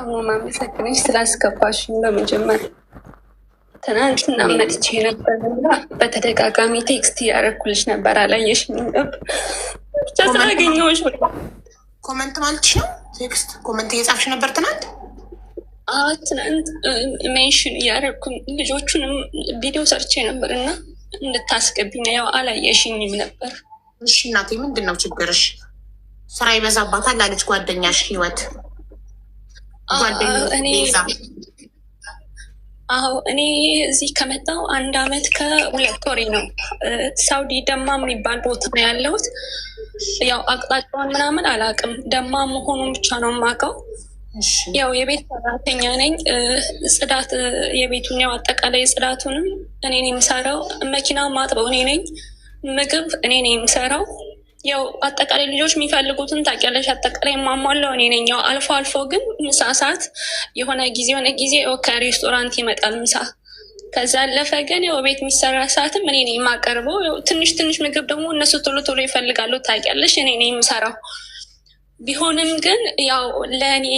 በጣም ነው የማመሰግንሽ ስላስገባሽኝ። በመጀመሪያ ትናንትና መጥቼ ነበርና በተደጋጋሚ ቴክስት እያደረኩልሽ ነበር፣ አላየሽኝም ነበር። ብቻ ስላገኘሁሽ ኮመንት ማለት ነው። ቴክስት ኮመንት እየጻፍሽ ነበር ትናንት? ትናንት ሜንሽን እያደረኩ ልጆቹንም ቪዲዮ ሰርቼ ነበር እና እንድታስገቢኝ ያው አላየሽኝም ነበር። እሺ እናቴ ምንድን ነው ችግርሽ? ስራ ይበዛባታል አለች ጓደኛሽ ህይወት። እኔ እዚህ ከመጣሁ 1 አመት ከ2 ወሬ ነው። ሳውዲ ደማ የሚባል ቦታ ነው ያለሁት። ያው አቅጣጫውን ምናምን አላውቅም፣ ደማ መሆኑን ብቻ ነው የማውቀው። ያው የቤት ሰራተኛ ነኝ። ጽዳት የቤቱን ያው አጠቃላይ ጽዳቱንም እኔ ነኝ የምሰራው። መኪና ማጥበው እኔ ነኝ። ምግብ እኔ ነኝ የምሰራው። ያው አጠቃላይ ልጆች የሚፈልጉትን ታውቂያለሽ፣ አጠቃላይ የማሟላው እኔ ነኝ። ያው አልፎ አልፎ ግን ምሳ ሰዓት የሆነ ጊዜ ከሬስቶራንት ይመጣል ምሳ። ከዛ አለፈ ግን ያው ቤት የሚሰራ ሰዓትም እኔ ነኝ የማቀርበው። ትንሽ ምግብ ደግሞ እነሱ ቶሎ ቶሎ ይፈልጋሉ ታውቂያለሽ፣ እኔ ነኝ የምሰራው። ቢሆንም ግን ያው ለእኔ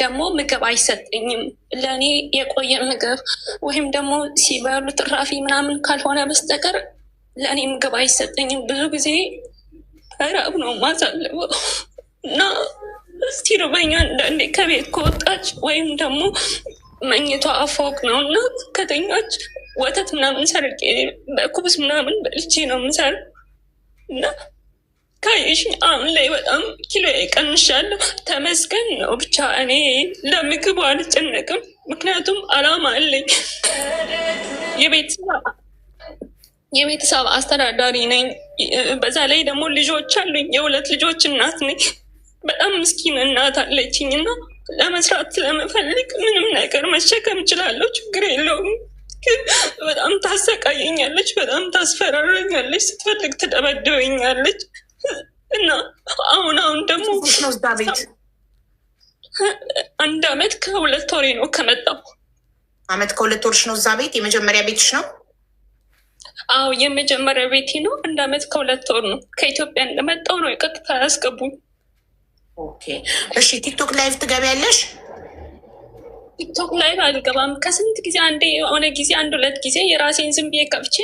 ደግሞ ምግብ አይሰጠኝም። ለእኔ የቆየ ምግብ ወይም ደግሞ ሲበሉ ትራፊ ምናምን ካልሆነ በስተቀር ለእኔ ምግብ አይሰጠኝም። ብዙ ጊዜ ራብ ነው ማሳልፈው እና እስኪርበኛ አንዳንዴ ከቤት ከወጣች ወይም ደግሞ መኝቷ አፎቅ ነው እና ከተኛች ወተት ምናምን ሰርቄ በኩብስ ምናምን በልቼ ነው የምሰራ እና ካየሽኝ አሁን ላይ በጣም ኪሎ ቀንሻለሁ። ተመስገን ነው ብቻ። እኔ ለምግቡ አልጨነቅም፣ ምክንያቱም አላማ አለኝ። የቤተሰብ አስተዳዳሪ ነኝ። በዛ ላይ ደግሞ ልጆች አሉኝ። የ2 ልጆች እናት ነኝ። በጣም ምስኪን እናት አለችኝ እና ለመስራት ስለምፈልግ ምንም ነገር መሸከም እችላለሁ፣ ችግር የለውም። ግን በጣም ታሰቃየኛለች፣ በጣም ታስፈራረኛለች፣ ስትፈልግ ትደበድበኛለች እና አሁን ደግሞ 1 አመት ከ2 ወሬ ነው ከመጣሁ። 1 አመት ከ2 ወርሽ ነው እዛ ቤት? የመጀመሪያ ቤትሽ ነው? አዎ የመጀመሪያ ቤቴ ነው። 1 አመት ከ2 ወር ነው። ከኢትዮጵያ እንደመጣሁ ነው የቀጥታ ያስገቡኝ። ኦኬ እሺ። ቲክቶክ ላይቭ ትገቢያለሽ? ቲክቶክ ላይቭ አልገባም። ከስንት ጊዜ አንዴ የሆነ ጊዜ 1-2 ጊዜ የራሴን ዝም ብዬ ከፍቼ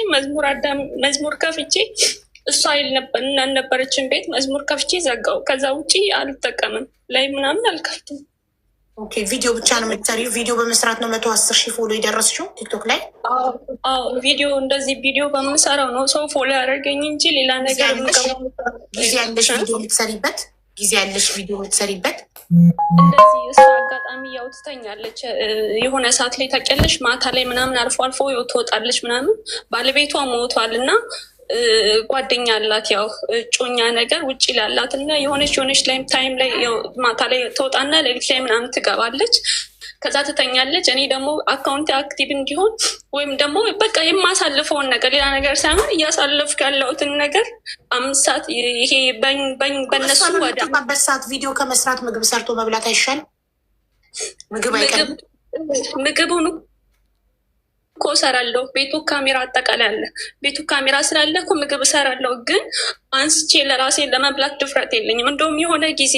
መዝሙር ከፍቼ እሷ አልነበረችን ቤት መዝሙር ከፍቼ ዘጋው። ከዛ ውጭ አልጠቀምም። ላይ ምናምን አልከፍትም። ኦኬ ቪዲዮ ብቻ ነው የምትሰሪው? ቪዲዮ በመስራት ነው 110 ሺህ ፎሎ የደረስሽው ቲክቶክ ላይ? አዎ ቪዲዮ እንደዚህ ቪዲዮ በምሰራው ነው ሰው ፎሎ ያደርገኝ እንጂ ሌላ ነገር ጊዜ ያለሽ ቪዲዮ የምትሰሪበት እንደዚህ እሷ አጋጣሚ ያው ትተኛለች የሆነ ሰዓት ላይ ታውቂያለሽ፣ ማታ ላይ ምናምን አልፎ አልፎ ትወጣለች ምናምን። ባለቤቷ ሞቷል እና ጓደኛ አላት ያው ጮኛ ነገር ውጭ ላላት እና የሆነች ታይም ላይ ማታ ላይ ትወጣና ሌሊት ላይ ምናምን ትገባለች። ከዛ ትተኛለች። እኔ ደግሞ አካውንት አክቲቭ እንዲሆን ወይም ደግሞ በቃ የማሳልፈውን ነገር ሌላ ነገር ሳይሆን እያሳለፍኩ ያለሁትን ነገር 5 ሰዓት ይሄ በነሱ ወደበት ሰዓት ቪዲዮ ከመስራት ምግብ ሰርቶ መብላት አይሻል? ምግቡን እኮ እሰራለሁ። ቤቱ ካሜራ አጠቃላይ አለ። ቤቱ ካሜራ ስላለ እኮ ምግብ እሰራለሁ፣ ግን አንስቼ ለራሴ ለመብላት ድፍረት የለኝም። እንደውም የሆነ ጊዜ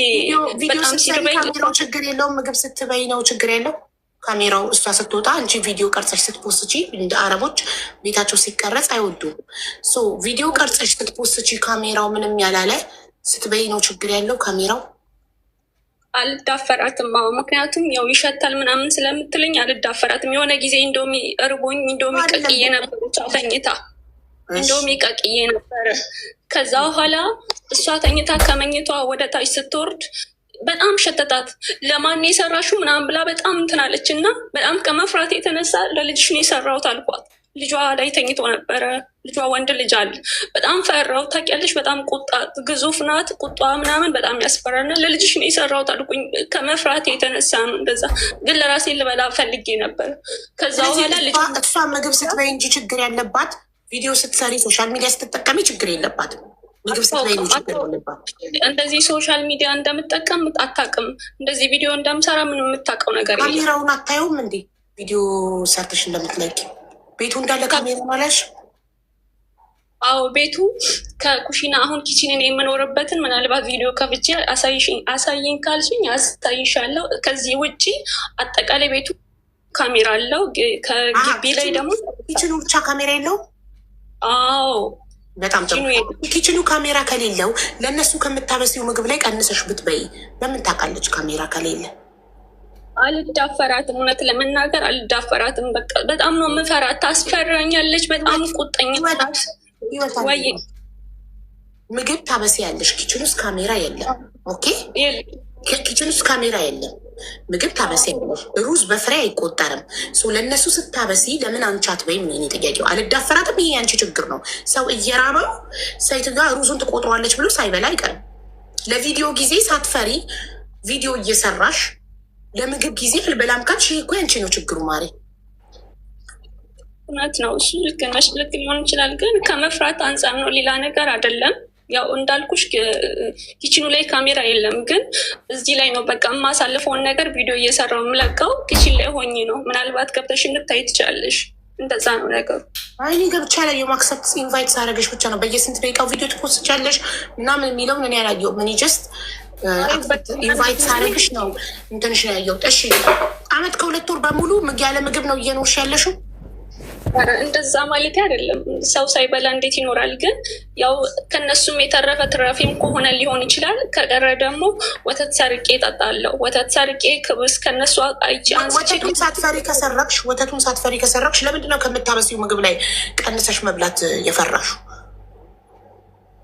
በጣም ሲርበኝ ችግር የለውም ምግብ ስትበይ ነው ችግር የለው። ካሜራው እሷ ስትወጣ አንቺ ቪዲዮ ቀርጸሽ ስትፖስቺ፣ እንደ አረቦች ቤታቸው ሲቀረጽ አይወዱም። ቪዲዮ ቀርጸሽ ስትፖስቺ ካሜራው ምንም ያላለ ስትበይ ነው ችግር ያለው ካሜራው። አልዳፈራትም። ምክንያቱም ያው ይሸታል ምናምን ስለምትለኝ አልዳፈራትም። የሆነ ጊዜ እንደውም እርቦኝ እንደውም ቀቅዬ ነበር ተኝታ፣ እንደውም ቀቅዬ ነበረ። ከዛ በኋላ እሷ ተኝታ ከመኝቷ ወደ ታች ስትወርድ በጣም ሸተታት። ለማን የሰራሽው ምናምን ብላ በጣም እንትናለች እና በጣም ከመፍራት የተነሳ ለልጅሽ ነው የሰራሁት አልኳት። ልጇ ላይ ተኝቶ ነበረ። ልጇ ወንድ ልጅ አለ። በጣም ፈራው ታውቂያለሽ። በጣም ቁጣ ግዙፍ ናት። ቁጣ ምናምን በጣም ያስፈራና ለልጅሽ ነው የሰራሁት አልኩኝ። ከመፍራት የተነሳ ነው እንደዛ። ግን ለራሴ ልበላ ፈልጌ ነበር። ከዛ በኋላ እሷ ምግብ ስትበይ እንጂ ችግር ያለባት ቪዲዮ ስትሰሪ ሶሻል ሚዲያ ስትጠቀሚ ችግር የለባትም። ምግብ ስትበይ ነው ችግር ያለባት። እንደዚህ ሶሻል ሚዲያ እንደምጠቀም አታውቅም። እንደዚህ ቪዲዮ እንደምሰራ ምን የምታውቀው ነገር የለም። ካሜራውን አታየውም እንዴ? ቪዲዮ ሰርተሽ እንደምትለቂ ቤቱ እንዳለ ካሜራ ማለሽ አዎ ቤቱ ከኩሽና አሁን ኪችንን የምኖርበትን ምናልባት ቪዲዮ ከፍቼ አሳይኝ ካልሽኝ አሳይሻለሁ። ከዚህ ውጭ አጠቃላይ ቤቱ ካሜራ አለው። ከግቢ ላይ ደግሞ ኪችኑ ብቻ ካሜራ የለው? አዎ በጣም ጥሩ። ኪችኑ ካሜራ ከሌለው ለእነሱ ከምታበሲው ምግብ ላይ ቀንሰሽ ብትበይ በምን ታውቃለች? ካሜራ ከሌለ አልዳፈራትም። እውነት ለመናገር አልዳፈራትም። በቃ በጣም ነው የምፈራት። ታስፈራኛለች። በጣም ቁጠኛ ናት። ወይ ምግብ ታበሲ ያለሽ ኪችን ውስጥ ካሜራ የለም። ኦኬ ኪችን ውስጥ ካሜራ የለም። ምግብ ታበሲ ያለሽ ሩዝ በፍሬ አይቆጠርም። ለእነሱ ስታበሲ ለምን አንቻት ወይም ነው ጥያቄው። አልዳፈራትም። ይሄ ያንቺ ችግር ነው። ሰው እየራበው ሴት ጋር ሩዙን ትቆጥረዋለች ብሎ ሳይበላ አይቀርም። ለቪዲዮ ጊዜ ሳትፈሪ ቪዲዮ እየሰራሽ ለምግብ ጊዜ አልበላም ካልሽ ይሄ እኮ ያንቺ ነው ችግሩ ማሬ። እውነት ነው። እሱ ልክ ነሽ። ልክ ሊሆን ይችላል፣ ግን ከመፍራት አንጻር ነው፣ ሌላ ነገር አይደለም። ያው እንዳልኩሽ ኪችኑ ላይ ካሜራ የለም፣ ግን እዚህ ላይ ነው በቃ የማሳልፈውን ነገር ቪዲዮ እየሰራው የምለቀው ኪችን ላይ ሆኜ ነው። ምናልባት ገብተሽ እንድታይ ትችላለሽ። እንደዛ ነው ነገሩ። አይኔ ገብቻ ላይ የማክሰፕት ኢንቫይት ሳረገሽ ብቻ ነው በየስንት ደቂቃው ቪዲዮ ትፖስቻለሽ ምናምን የሚለውን እኔ ያላየሁም። እኔ ጀስት ኢንቫይት ሳረግሽ ነው እንትንሽ ነው ያየሁት። እሺ አመት ከ2 ወር በሙሉ ያለ ምግብ ነው እየኖርሽ ያለሽው? እንደዛ ማለት አይደለም። ሰው ሳይበላ እንዴት ይኖራል? ግን ያው ከነሱም የተረፈ ትራፊም ከሆነ ሊሆን ይችላል። ከቀረ ደግሞ ወተት ሰርቄ እጠጣለሁ። ወተት ሰርቄ ክብስ ከነሱ ወተቱን ሳትፈሪ ከሰረቅሽ ለምንድነው ከምታበሲው ምግብ ላይ ቀንሰሽ መብላት የፈራሹ?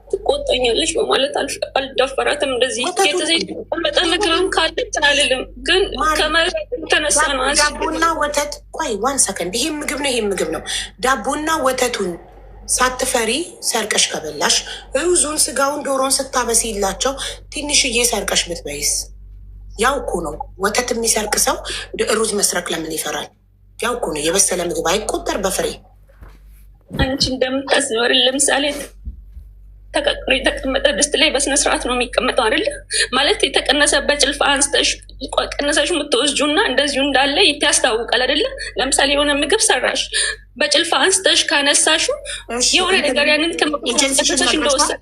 ትቆጠኛለች በማለት አልዳፈራትም። እንደዚህ የተዘይጠመጠ ምግብም ካለ አልልም፣ ግን ከመሬት ተነሳ ነው። ዳቦና ወተት ቆይ ዋን ሰከንድ፣ ይሄ ምግብ ነው፣ ይሄ ምግብ ነው። ዳቦና ወተቱን ሳትፈሪ ሰርቀሽ ከበላሽ፣ ሩዙን፣ ስጋውን፣ ዶሮን ስታበሲላቸው ትንሽዬ ሰርቀሽ ብትበይስ? ያው እኮ ነው። ወተት የሚሰርቅ ሰው ሩዝ መስረቅ ለምን ይፈራል? ያው እኮ ነው። የበሰለ ምግብ አይቆጠር በፍሬ። አንቺ እንደምታስበሪ ለምሳሌ ተቀቅሎ የተቀመጠ ድስት ላይ በስነስርዓት ነው የሚቀመጠው አይደለ? ማለት የተቀነሰበት ጭልፋ አንስተሽ ቀነሰሽ የምትወስጁ እና እንደዚሁ እንዳለ ያስታውቃል አይደለ? ለምሳሌ የሆነ ምግብ ሰራሽ በጭልፋ አንስተሽ ካነሳሹ የሆነ ነገር ያንን ከመቀነሰሽ እንደወሰድ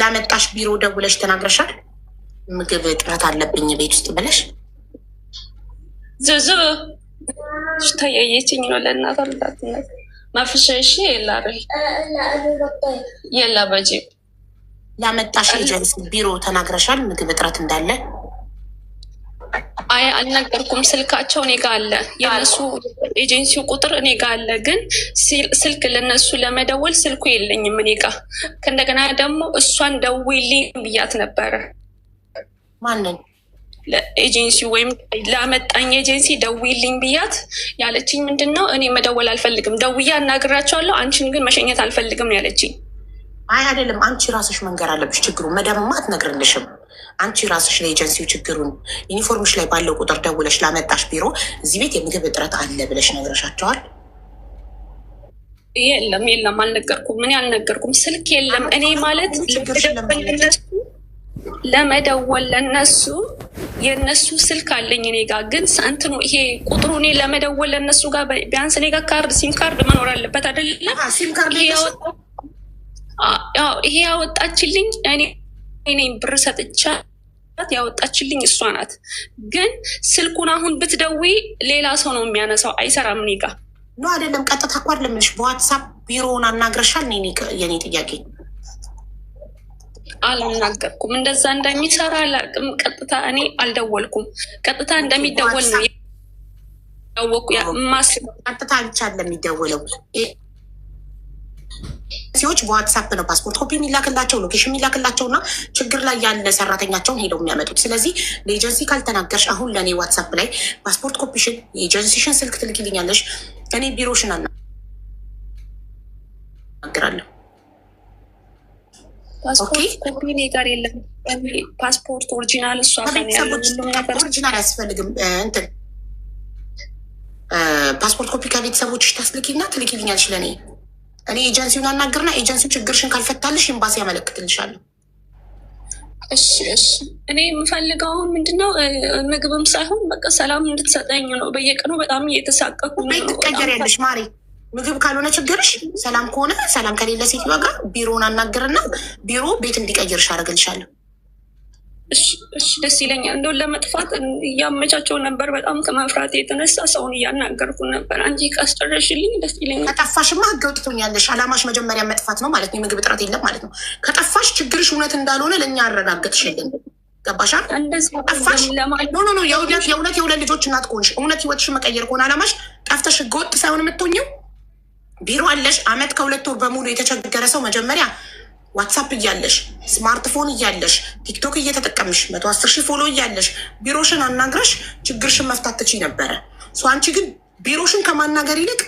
ላመጣሽ ቢሮ ደውለሽ ተናግረሻል? ምግብ ጥረት አለብኝ ቤት ውስጥ ብለሽ ዝዙ ተያየችኝ ነው ለእናት አልዳትነት ማፍሻሽ የላ በጂ ላመጣሽ ኤጀንሲ ቢሮ ተናግረሻል? ምግብ እጥረት እንዳለ? አይ አልነገርኩም። ስልካቸው እኔ ጋ አለ፣ የነሱ ኤጀንሲው ቁጥር እኔ ጋ አለ። ግን ስልክ ለነሱ ለመደወል ስልኩ የለኝም እኔ ጋ። ከእንደገና ደግሞ እሷን ደውይልኝ ብያት ነበረ። ማንን? ለኤጀንሲ ወይም ለአመጣኝ ኤጀንሲ ደውይልኝ ብያት ያለችኝ ምንድን ነው፣ እኔ መደወል አልፈልግም፣ ደውዬ አናግራቸዋለሁ፣ አንቺን ግን መሸኘት አልፈልግም ያለችኝ። አይ አይደለም፣ አንቺ ራስሽ መንገር አለብሽ ችግሩን። መደብማ አትነግርልሽም። አንቺ ራስሽ ለኤጀንሲው ችግሩን ዩኒፎርምሽ ላይ ባለው ቁጥር ደውለሽ ላመጣሽ ቢሮ እዚህ ቤት የምግብ እጥረት አለ ብለሽ ነግረሻቸዋል? የለም አልነገርኩም። እኔ አልነገርኩም። ስልክ የለም። እኔ ማለት ለመደወል ለነሱ የእነሱ ስልክ አለኝ እኔ ጋር፣ ግን እንትኑ ይሄ ቁጥሩ እኔ ለመደወል ለእነሱ ጋር ቢያንስ እኔ ጋር ካርድ ሲም ካርድ መኖር አለበት አይደለም? ይሄ ያወጣችልኝ እኔ ብር ሰጥቻት ያወጣችልኝ እሷ ናት። ግን ስልኩን አሁን ብትደውይ ሌላ ሰው ነው የሚያነሳው፣ አይሰራም እኔ ጋር ነው አይደለም። ቀጥታ እኮ አይደለምልሽ፣ በዋትሳፕ ቢሮውን አናግረሻል? የኔ ጥያቄ አልናገርኩም። እንደዛ እንደሚሰራ አላውቅም። ቀጥታ እኔ አልደወልኩም። ቀጥታ እንደሚደወል ነው ያወቁ። ቀጥታ ብቻ እንደሚደወለው ሲዎች በዋትሳፕ ነው ፓስፖርት ኮፒ የሚላክላቸው፣ ሎኬሽን የሚላክላቸው እና ችግር ላይ ያለ ሰራተኛቸውን ሄደው የሚያመጡት። ስለዚህ ለኤጀንሲ ካልተናገርሽ አሁን ለእኔ ዋትሳፕ ላይ ፓስፖርት ኮፒሽን የኤጀንሲሽን ስልክ ትልክልኛለሽ፣ እኔ ቢሮሽን አናግራለሁ። ፓስፖርት ኮፒ እኔ ጋር የለም። ፓስፖርት ኦሪጂናል እሷ ኦሪጂናል አያስፈልግም። እንትን ፓስፖርት ኮፒ ከቤተሰቦችሽ ታስልኪና ትልኪልኛለሽ ለእኔ። እኔ ኤጀንሲውን አናግርና ኤጀንሲው ችግርሽን ካልፈታልሽ ኤምባሲ ያመለክትልሻለሁ። እሺ እኔ የምፈልገው ምንድነው ምግብም ሳይሆን በቃ ሰላም እንድትሰጠኝ ነው። በየቀኑ በጣም እየተሳቀኩ ትቀየሪያለሽ ማሪ። ምግብ ካልሆነ ችግርሽ፣ ሰላም ከሆነ ሰላም ከሌለ ሴትዮዋ ጋር ቢሮውን አናግርና ቢሮ ቤት እንዲቀይርሽ አደርግልሻለሁ። እሺ ደስ ይለኛል። እንደው ለመጥፋት እያመቻቸው ነበር። በጣም ከመፍራት የተነሳ ሰውን እያናገርኩ ነበር። አንቺ ካስጨረሽልኝ ደስ ይለኛል። ከጠፋሽማ ህገ ወጥ ትሆኛለሽ። አላማሽ መጀመሪያ መጥፋት ነው ማለት ነው። የምግብ እጥረት የለም ማለት ነው። ከጠፋሽ ችግርሽ እውነት እንዳልሆነ ለእኛ አረጋግጥሽልን። ገባሻ? ጠፋሽ ኖ የሁለት ልጆች እናት ከሆንሽ እውነት ህይወትሽ መቀየር ከሆነ አላማሽ ጠፍተሽ ህገ ወጥ ሳይሆን የምትሆኝው ቢሮ አለሽ። አመት ከ2 ወር በሙሉ የተቸገረ ሰው መጀመሪያ ዋትሳፕ እያለሽ ስማርትፎን እያለሽ ቲክቶክ እየተጠቀምሽ 110 ሺህ ፎሎ እያለሽ ቢሮሽን አናግረሽ ችግርሽን መፍታት ትችይ ነበረ። አንቺ ግን ቢሮሽን ከማናገር ይልቅ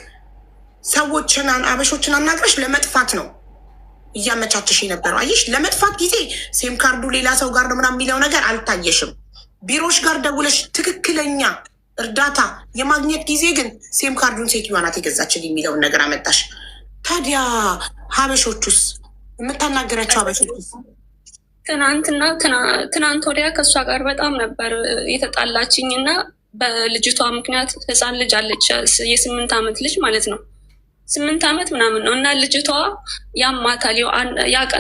ሰዎችን አበሾችን አናግረሽ ለመጥፋት ነው እያመቻችሽ ነበረው። አየሽ፣ ለመጥፋት ጊዜ ሴም ካርዱ ሌላ ሰው ጋር ነው ምናምን የሚለው ነገር አልታየሽም። ቢሮሽ ጋር ደውለሽ ትክክለኛ እርዳታ የማግኘት ጊዜ ግን ሴም ካርዱን ሴትዮዋ ናት የገዛችን የሚለውን ነገር አመጣሽ። ታዲያ ሀበሾቹስ የምታናገራቸው ሀበሾቹስ? ትናንት ወዲያ ከእሷ ጋር በጣም ነበር የተጣላችኝ እና በልጅቷ ምክንያት ህፃን ልጅ አለች፣ የ8 ዓመት ልጅ ማለት ነው። 8 ዓመት ምናምን ነው እና ልጅቷ ያማታል።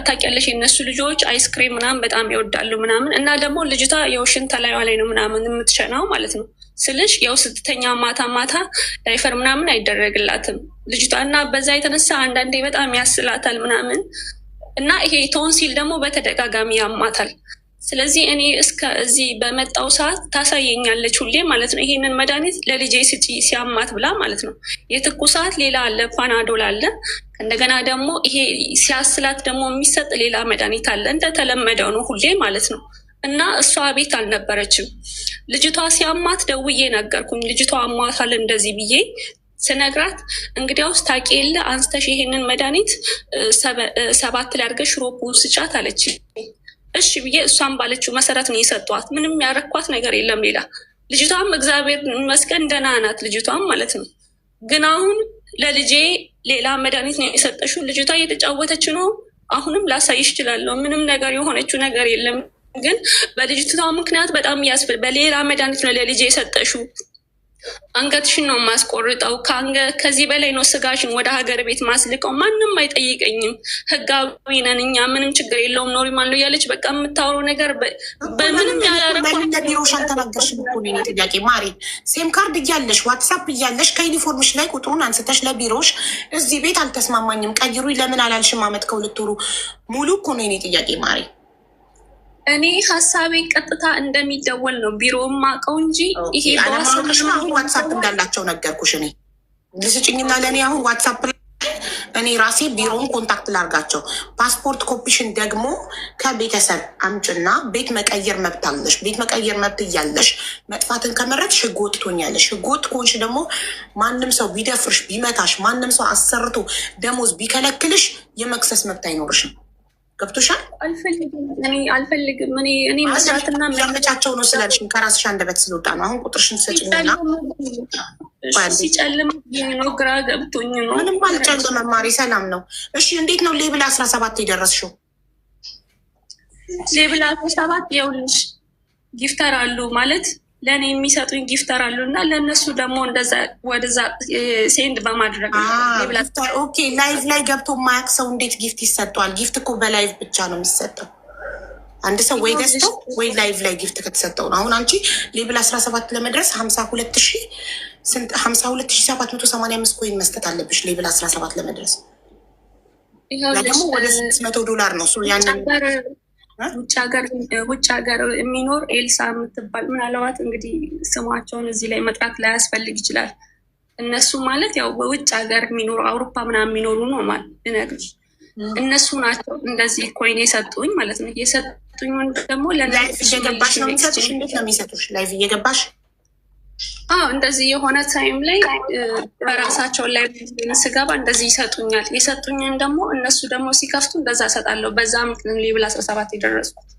ታውቂያለሽ የእነሱ ልጆች አይስክሬም ምናምን በጣም ይወዳሉ ምናምን እና ደግሞ ልጅቷ የውሽን ተላዩ ላይ ነው ምናምን የምትሸናው ማለት ነው ስልሽ ያው ስትተኛ ማታ ማታ ዳይፈር ምናምን አይደረግላትም ልጅቷ እና በዛ የተነሳ አንዳንዴ በጣም ያስላታል ምናምን እና ይሄ ቶንሲል ደግሞ በተደጋጋሚ ያማታል። ስለዚህ እኔ እስከ እዚህ በመጣው ሰዓት ታሳየኛለች ሁሌ ማለት ነው። ይሄንን መድኃኒት ለልጄ ስጪ ሲያማት ብላ ማለት ነው። የትኩሳት ሌላ አለ፣ ፓናዶል አለ። እንደገና ደግሞ ይሄ ሲያስላት ደግሞ የሚሰጥ ሌላ መድኃኒት አለ። እንደተለመደው ነው ሁሌ ማለት ነው። እና እሷ ቤት አልነበረችም። ልጅቷ ሲያማት ደውዬ ነገርኩኝ። ልጅቷ አሟታል እንደዚህ ብዬ ስነግራት እንግዲያውስ ታውቂ የለ አንስተሽ ይሄንን መድኃኒት 7 ላይ አድርገሽ ሽሮፑን ስጫት አለች። እሺ ብዬ እሷን ባለችው መሰረት ነው የሰጧት። ምንም ያረኳት ነገር የለም ሌላ። ልጅቷም እግዚአብሔር ይመስገን ደህና ናት ልጅቷም ማለት ነው። ግን አሁን ለልጄ ሌላ መድኃኒት ነው የሰጠሽው። ልጅቷ እየተጫወተች ነው። አሁንም ላሳይሽ እችላለሁ። ምንም ነገር የሆነችው ነገር የለም። ግን በልጅቷ ምክንያት በጣም በሌላ መድኃኒት ነው ለልጄ የሰጠሽው። አንገትሽን ነው ማስቆርጠው። ከዚህ በላይ ነው ስጋሽን ወደ ሀገር ቤት ማስልቀው። ማንም አይጠይቀኝም። ህጋዊ ነን እኛ፣ ምንም ችግር የለውም ኖርማል ነው እያለች በቃ የምታወሩ ነገር በምንም ያላረቢሮሽ አልተናገርሽም እኮ ነው ጥያቄ ማሪ። ሴም ካርድ እያለሽ ዋትሳፕ እያለሽ ከዩኒፎርምሽ ላይ ቁጥሩን አንስተሽ ለቢሮሽ እዚህ ቤት አልተስማማኝም ቀይሩ ለምን አላልሽም? አመት ከ2 ወሩ ሙሉ እኮ ነው የኔ ጥያቄ ማሪ። እኔ ሀሳቤ ቀጥታ እንደሚደወል ነው ቢሮ ማቀው እንጂ ይሄ አሁን ዋትሳፕ እንዳላቸው ነገርኩሽ። እኔ ልስጭኝና ለእኔ አሁን ዋትሳፕ ላይ እኔ ራሴ ቢሮውን ኮንታክት ላርጋቸው። ፓስፖርት ኮፒሽን ደግሞ ከቤተሰብ አምጭና ቤት መቀየር መብት አለሽ። ቤት መቀየር መብት እያለሽ መጥፋትን ከመረጥሽ ህገወጥ ትሆኛለሽ። ህገወጥ ከሆንሽ ደግሞ ማንም ሰው ቢደፍርሽ ቢመታሽ፣ ማንም ሰው አሰርቶ ደሞዝ ቢከለክልሽ የመክሰስ መብት አይኖርሽም። ገብቶሻል? አልፈልግም እኔ መስራትና ያመቻቸው ነው ስላልሽኝ ከራስሽ አንደበት ስለወጣ ነው። አሁን ቁጥርሽን ሰጭኝና ሲጨልም ነው ግራ ገብቶኝ ነው። ምንም አልጨልምም ማሪ፣ ሰላም ነው። እሺ እንዴት ነው ሌብል 17 የደረስሽው? ሌብል 17 ይኸውልሽ ጊፍተር አሉ ማለት ለእኔ የሚሰጡኝ ጊፍተር አሉ እና ለእነሱ ደግሞ እንደዛ ወደዛ ሴንድ በማድረግ ኦኬ። ላይቭ ላይ ገብቶ ማያቅ ሰው እንዴት ጊፍት ይሰጠዋል? ጊፍት እኮ በላይቭ ብቻ ነው የሚሰጠው። አንድ ሰው ወይ ገዝቶ ወይ ላይቭ ላይ ጊፍት ከተሰጠው ነው። አሁን አንቺ ሌብል 17 ለመድረስ 52,785 ኮይን መስጠት አለብሽ። ሌብል 17 ለመድረስ ደግሞ ወደ $600 ነው ያንን ውጭ ሀገር የሚኖር ኤልሳ የምትባል ምናልባት እንግዲህ ስማቸውን እዚህ ላይ መጥራት ላያስፈልግ ይችላል። እነሱ ማለት ያው በውጭ ሀገር የሚኖሩ አውሮፓ ምናምን የሚኖሩ ነው ማለት ልነግርሽ። እነሱ ናቸው እንደዚህ ኮይን የሰጡኝ ማለት ነው። የሰጡኝ ደግሞ ላይፍ እየገባሽ ነው የሚሰጡሽ? እንዴት ነው የሚሰጡሽ? ላይፍ እየገባሽ እንደዚህ የሆነ ታይም ላይ በራሳቸው ላይ ስገባ እንደዚህ ይሰጡኛል። የሰጡኝም ደግሞ እነሱ ደግሞ ሲከፍቱ እንደዛ እሰጣለሁ። በዛ ምክንያት ሌብል 17 የደረስኩት።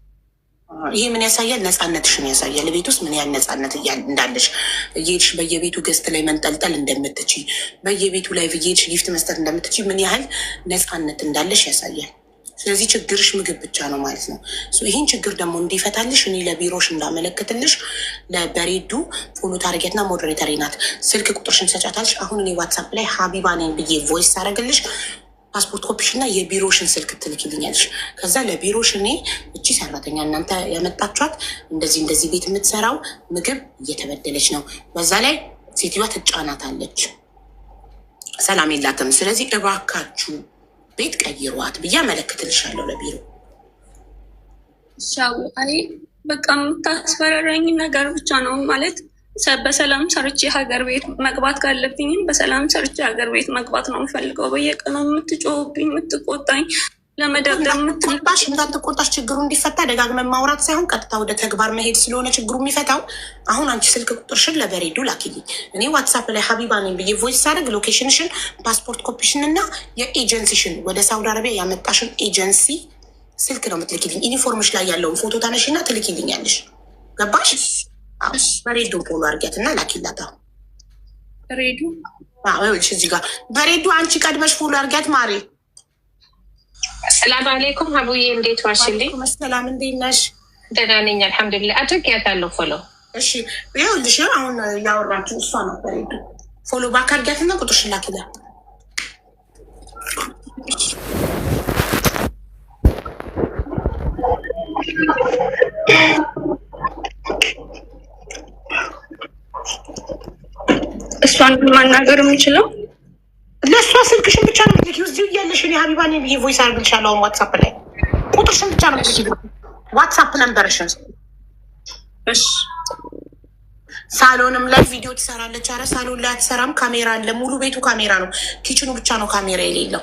ይሄ ምን ያሳያል? ነፃነትሽን ያሳያል። ቤት ውስጥ ምን ያህል ነፃነት እንዳለሽ፣ እየሄድሽ በየቤቱ ገዝት ላይ መንጠልጠል እንደምትችይ፣ በየቤቱ ላይ እየሄድሽ ጊፍት መስጠት እንደምትችይ ምን ያህል ነፃነት እንዳለሽ ያሳያል። ስለዚህ ችግርሽ ምግብ ብቻ ነው ማለት ነው። ይህን ችግር ደግሞ እንዲፈታልሽ እኔ ለቢሮሽ እንዳመለክትልሽ ለበሬዱ ፎሎ ታርጌትና ሞዴሬተሪ ናት። ስልክ ቁጥርሽን ሰጫታልሽ። አሁን እኔ ዋትሳፕ ላይ ሀቢባ ነኝ ብዬ ቮይስ ታደረግልሽ ፓስፖርት ኮፒሽ እና የቢሮሽን ስልክ ትልክልኛለሽ። ከዛ ለቢሮሽ እኔ እቺ ሰራተኛ እናንተ ያመጣችኋት እንደዚህ ቤት የምትሰራው ምግብ እየተበደለች ነው፣ በዛ ላይ ሴትዮዋ ትጫናታለች፣ ሰላም የላትም። ስለዚህ እባካችሁ ቤት ቀይሯት ብዬ አመለክትልሻለሁ ለቢሮ። ሻው አይ በቃ የምታስፈራራኝ ነገር ብቻ ነው ማለት በሰላም ሰርቼ ሀገር ቤት መግባት ካለብኝም በሰላም ሰርቼ ሀገር ቤት መግባት ነው የምፈልገው። በየቀኑ የምትጮህብኝ የምትቆጣኝ ለመደብደብ የምትቆጣሽ እንዳትቆጣሽ ችግሩ እንዲፈታ ደጋግመን ማውራት ሳይሆን ቀጥታ ወደ ተግባር መሄድ ስለሆነ ችግሩ የሚፈታው። አሁን አንቺ ስልክ ቁጥርሽን ለበሬዱ ላኪልኝ። እኔ ዋትሳፕ ላይ ሀቢባ ነኝ ብዬ ቮይስ ሳደርግ ሎኬሽንሽን፣ ፓስፖርት ኮፒሽን እና የኤጀንሲሽን ወደ ሳውዲ አረቢያ ያመጣሽን ኤጀንሲ ስልክ ነው የምትልኪልኝ። ዩኒፎርምሽ ላይ ያለውን ፎቶ ታነሽና ትልኪልኛለሽ። ገባሽ? በሬዱ ፎሎ አርጊያት እና ላኪላታ። በሬዱ እዚህ ጋር በሬዱ አንቺ ቀድመሽ ፎሎ አርጊያት ማሬ። ሰላም አሌይኩም ሀቡዬ፣ እንዴት ዋልሽልኝ? ሰላም እንዴት ነሽ? ደህና ነኝ አልሐምዱሊላህ። አድርጊያታለሁ ፎሎ። እሺ ይኸውልሽ አሁን ያወራችሁ እሷ ነው። በሬዱ ፎሎ ባክ አርጊያት እና ቁጥርሽን ላኪላት። እሷን ማናገር የምችለው ለእሷ ስልክሽን ብቻ ነው ምትልኪው። እዚሁ እያለሽ እኔ ሀቢባ ነኝ ብዬ ቮይስ አድርግልሻለሁ። አሁን ዋትሳፕ ላይ ቁጥርሽን ብቻ ነው ምትልኪው፣ ዋትሳፕ ነምበርሽን። እሺ ሳሎንም ላይ ቪዲዮ ትሰራለች። አረ ሳሎን ላይ አትሰራም፣ ካሜራ አለ። ሙሉ ቤቱ ካሜራ ነው፣ ኪችኑ ብቻ ነው ካሜራ የሌለው።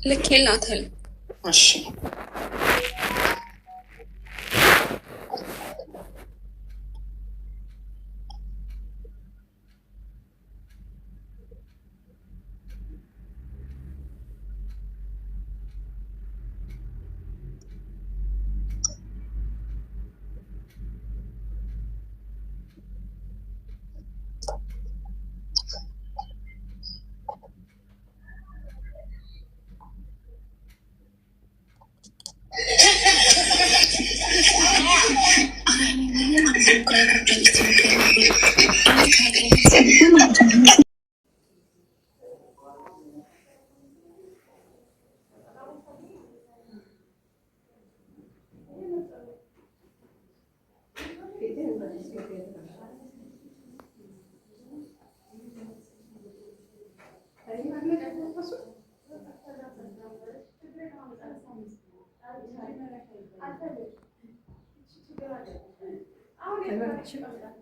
ልኬላታል። እሺ Thank you.